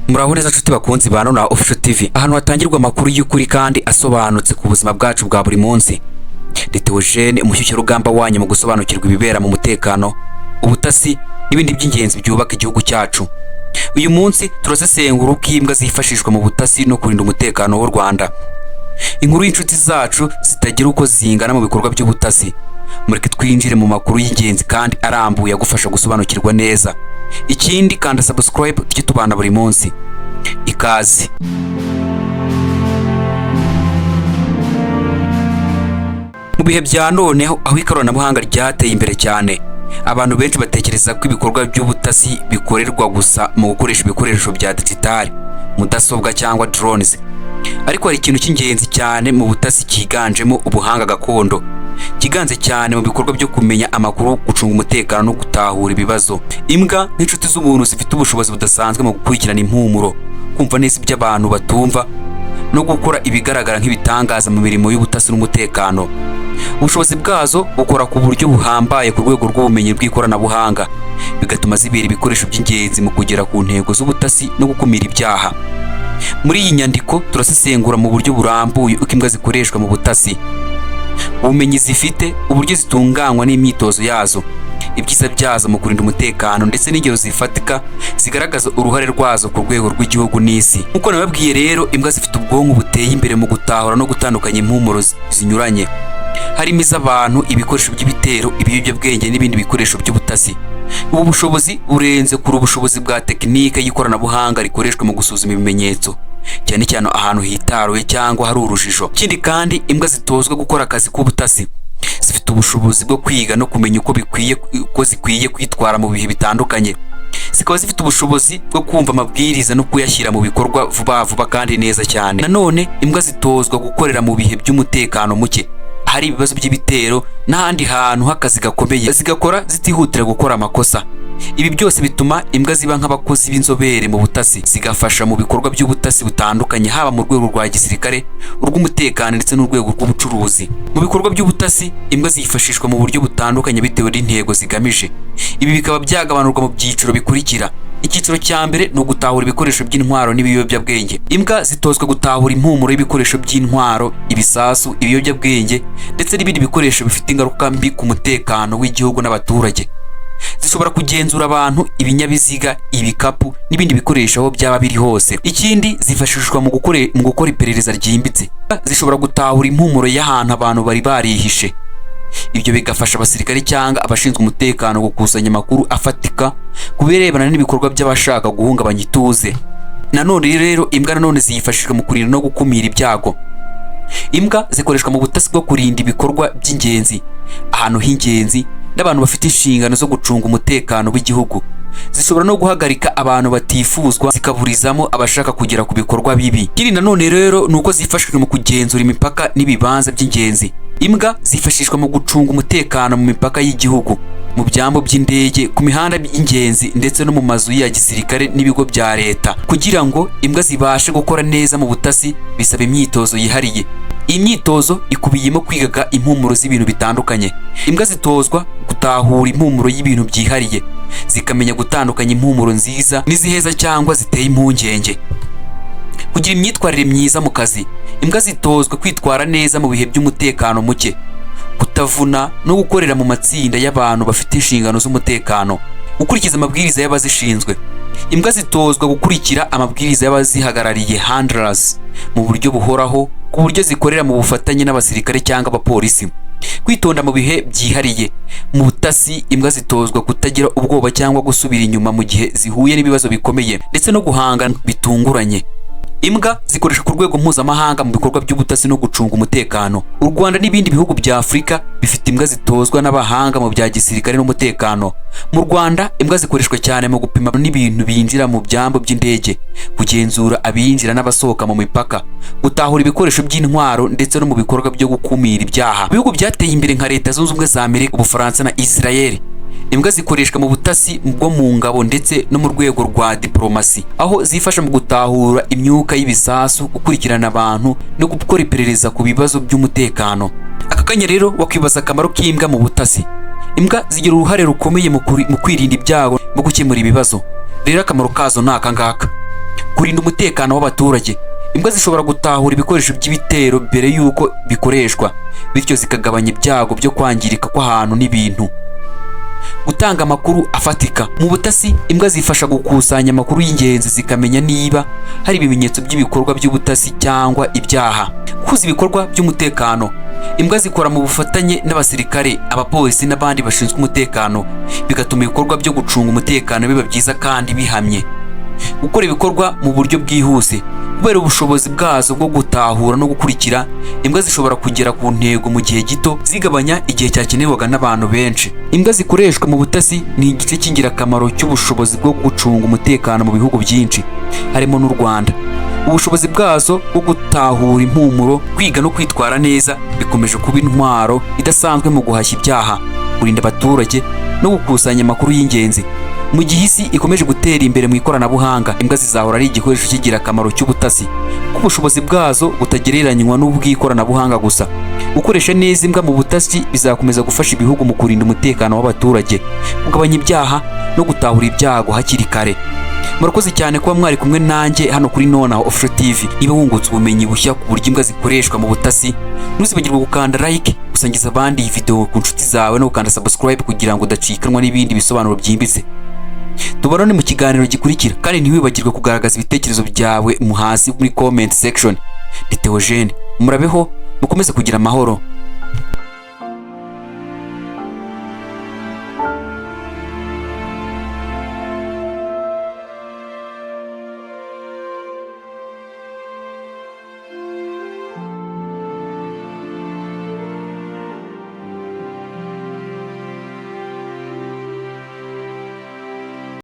Muraho neza nshuti bakunzi ba NONAHA OFFICIAL TV, ahantu hatangirwa amakuru y'ukuri kandi asobanutse ku buzima bwacu bwa buri munsi. Ndi Theogene, umushyushyarugamba wanyu mu gusobanukirwa ibibera mu mutekano, ubutasi n'ibindi by'ingenzi byubaka igihugu cyacu. Uyu munsi turasesengura uko imbwa zifashishwa mu butasi no kurinda umutekano w'u Rwanda. Inkuru y'inshuti zacu zitagira uko zingana mu bikorwa by'ubutasi. Mureke twinjire mu makuru y'ingenzi kandi arambuye agufasha gusobanukirwa neza. Ikindi kanda subscribe tujye tubana buri munsi. Ikaze. Mu bihe bya none aho ikoranabuhanga ryateye imbere cyane, abantu benshi batekereza ko ibikorwa by'ubutasi bikorerwa gusa mu gukoresha ibikoresho bya digitali, mudasobwa cyangwa drones. Ariko hari ikintu cy'ingenzi cyane mu butasi kiganjemo ubuhanga gakondo, kiganze cyane mu bikorwa byo kumenya amakuru, gucunga umutekano no gutahura ibibazo. Imbwa n'inshuti z'umuntu zifite ubushobozi budasanzwe mu gukurikirana impumuro, kumva neza ibyo abantu batumva no gukora ibigaragara nk'ibitangaza mu mirimo y'ubutasi n'umutekano. Ubushobozi bwazo bukora ku buryo buhambaye ku rwego rw'ubumenyi bw'ikoranabuhanga, bigatuma zibera ibikoresho by'ingenzi mu kugera ku ntego z'ubutasi no gukumira ibyaha. Muri iyi nyandiko turasesengura mu buryo burambuye uko imbwa zikoreshwa mu butasi, ubumenyi zifite, uburyo zitunganywa n'imyitozo yazo, ibyiza byazo mu kurinda umutekano ndetse n'ingero zifatika zigaragaza uruhare rwazo ku rwego rw'igihugu n'isi. Nk'uko nababwiye rero, imbwa zifite ubwonko buteye imbere mu gutahura no gutandukanya impumuro zinyuranye, harimo iz'abantu, ibikoresho by'ibitero, ibiyobyabwenge n'ibindi bikoresho by'ubutasi. Ubu bushobozi burenze kuri ubushobozi bwa tekinike y'ikoranabuhanga rikoreshwa mu gusuzuma ibimenyetso, cyane cyane ahantu hitaruye cyangwa hari urujijo. Ikindi kandi, imbwa zitozwa gukora akazi k'ubutasi zifite ubushobozi bwo kwiga no kumenya uko zikwiye kwitwara mu bihe bitandukanye. Zikaba zifite ubushobozi bwo kumva amabwiriza no kuyashyira mu bikorwa vuba kandi neza cyane. Nanone imbwa zitozwa gukorera mu bihe by'umutekano muke, hari ibibazo by'ibitero n'ahandi hantu h'akazi gakomeye, zigakora zitihutira gukora amakosa. Ibi byose bituma imbwa ziba nk'abakozi b'inzobere mu butasi, zigafasha mu bikorwa by'ubutasi butandukanye, haba mu rwego rwa gisirikare, urw'umutekano ndetse n'urwego rw'ubucuruzi. Mu bikorwa by'ubutasi, imbwa zifashishwa mu buryo butandukanye bitewe n'intego zigamije. Ibi bikaba byagabanurwa mu byiciro bikurikira. Icyiciro cya mbere ni ugutahura ibikoresho by'intwaro n'ibiyobyabwenge. Imbwa zitozwa gutahura impumuro y'ibikoresho by'intwaro, ibisasu, ibiyobyabwenge ndetse n'ibindi bikoresho bifite ingaruka mbi ku mutekano w'igihugu n'abaturage. Zishobora kugenzura abantu, ibinyabiziga, ibikapu n'ibindi bikoresho aho byaba biri hose. Ikindi, zifashishwa mu gukora iperereza ryimbitse. Zishobora gutahura impumuro y'ahantu abantu bari barihishe. Ibyo bigafasha abasirikare cyangwa abashinzwe umutekano gukusanya amakuru afatika ku birebana n'ibikorwa by'abashaka guhungabanya ituze. Nanone rero, imbwa nanone ziyifashishwa mu kurinda no gukumira ibyago. Imbwa zikoreshwa mu butasi bwo kurinda ibikorwa by'ingenzi, ahantu h'ingenzi n'abantu bafite inshingano zo gucunga umutekano w'igihugu. Zishobora no guhagarika abantu batifuzwa, zikaburizamo abashaka kugera ku bikorwa bibi. Ikindi nanone rero ni uko zifashishwa mu kugenzura imipaka n'ibibanza by'ingenzi. Imbwa zifashishwa mu gucunga umutekano mu mipaka y'igihugu, mu byambo by'indege, ku mihanda y'ingenzi ndetse no mu mazu ya gisirikare n'ibigo bya leta. Kugira ngo imbwa zibashe gukora neza mu butasi, bisaba imyitozo yihariye. Iyi myitozo ikubiyemo kwiga impumuro z'ibintu bitandukanye. Imbwa zitozwa gutahura impumuro y'ibintu byihariye, zikamenya gutandukanya impumuro nziza n'iziheza cyangwa ziteye impungenge. Kugira imyitwarire myiza mu kazi, imbwa zitozwa kwitwara neza mu bihe by'umutekano muke, kutavuna no gukorera mu matsinda y'abantu bafite inshingano z'umutekano, gukurikiza amabwiriza y'abazishinzwe. Imbwa zitozwa gukurikira amabwiriza y'abazihagarariye handlers mu buryo buhoraho, ku buryo zikorera mu bufatanye n'abasirikare cyangwa abapolisi. Kwitonda mu bihe byihariye. Mu butasi, imbwa zitozwa kutagira ubwoba cyangwa gusubira inyuma mu gihe zihuye n'ibibazo bikomeye ndetse no guhangana bitunguranye. Imbwa zikoreshwa ku rwego mpuzamahanga mu bikorwa by'ubutasi no gucunga umutekano. U Rwanda n'ibindi bihugu bya Afurika bifite imbwa zitozwa n'abahanga mu bya gisirikare n'umutekano. Mu Rwanda, imbwa zikoreshwa cyane mu gupima n'ibintu binjira mu byambo by'indege, kugenzura abinjira n'abasohoka mu mipaka, gutahura ibikoresho by'intwaro ndetse no mu bikorwa byo gukumira ibyaha. Ibihugu byateye imbere nka Leta Zunze Ubumwe za Amerika, Ubufaransa na Israel, imbwa zikoreshwa mu butasi bwo mu ngabo ndetse no mu rwego rwa diplomasi, aho zifasha mu gutahura imyuka y'ibisasu, gukurikirana abantu no gukora iperereza ku bibazo by'umutekano. Aka kanya rero wakwibaza akamaro k'imbwa mu butasi. Imbwa zigira uruhare rukomeye mu kwirinda ibyago no gukemura ibibazo. Rero akamaro kazo ni aka ngaka. Kurinda umutekano w'abaturage. Imbwa zishobora gutahura ibikoresho by'ibitero mbere y'uko bikoreshwa, bityo zikagabanya ibyago byo kwangirika kw'ahantu n'ibintu. Gutanga amakuru afatika. Mu butasi, imbwa zifasha gukusanya amakuru y'ingenzi zikamenya niba hari ibimenyetso by'ibikorwa by'ubutasi cyangwa ibyaha. Kuza ibikorwa by'umutekano. Imbwa zikora mu bufatanye n'abasirikare, abapolisi n'abandi bashinzwe umutekano, bigatuma ibikorwa byo gucunga umutekano biba byiza kandi bihamye. Gukora ibikorwa mu buryo bwihuse. Kubera ubushobozi bwazo bwo gutahura no gukurikira, imbwa zishobora kugera ku ntego mu gihe gito, zigabanya igihe cyakenerwaga n'abantu benshi. Imbwa zikoreshwa mu butasi ni igice cy'ingirakamaro cy'ubushobozi bwo gucunga umutekano mu bihugu byinshi, harimo n'u Rwanda. Ubushobozi bwazo bwo gutahura impumuro, kwiga no kwitwara neza bikomeje kuba intwaro idasanzwe mu guhashya ibyaha, kurinda abaturage no gukusanya amakuru y'ingenzi. Mu gihe isi ikomeje gutera imbere mu ikoranabuhanga, imbwa zizahora ari igikoresho cy'ingirakamaro cy'ubutasi, ko ubushobozi bwazo butagereranywa n'ubw'ikoranabuhanga gusa. Gukoresha neza imbwa mu butasi bizakomeza gufasha ibihugu mu kurinda umutekano w'abaturage, kugabanya ibyaha no gutahura ibyago hakiri kare. Murakoze cyane kuba mwari kumwe nanjye hano kuri NONAHA Official TV. Niba wungutse ubumenyi bushya ku buryo imbwa zikoreshwa mu butasi, ntuzibagirwe gukanda like, gusangiza abandi iyi video ku nshuti zawe no gukanda subscribe kugira ngo udacikanwa n'ibindi bisobanuro byimbitse. Tubarane mu kiganiro gikurikira, kandi ntiwibagirwe kugaragaza ibitekerezo byawe hasi muri comment section. Ndi Theogene, murabeho mukomeze kugira amahoro.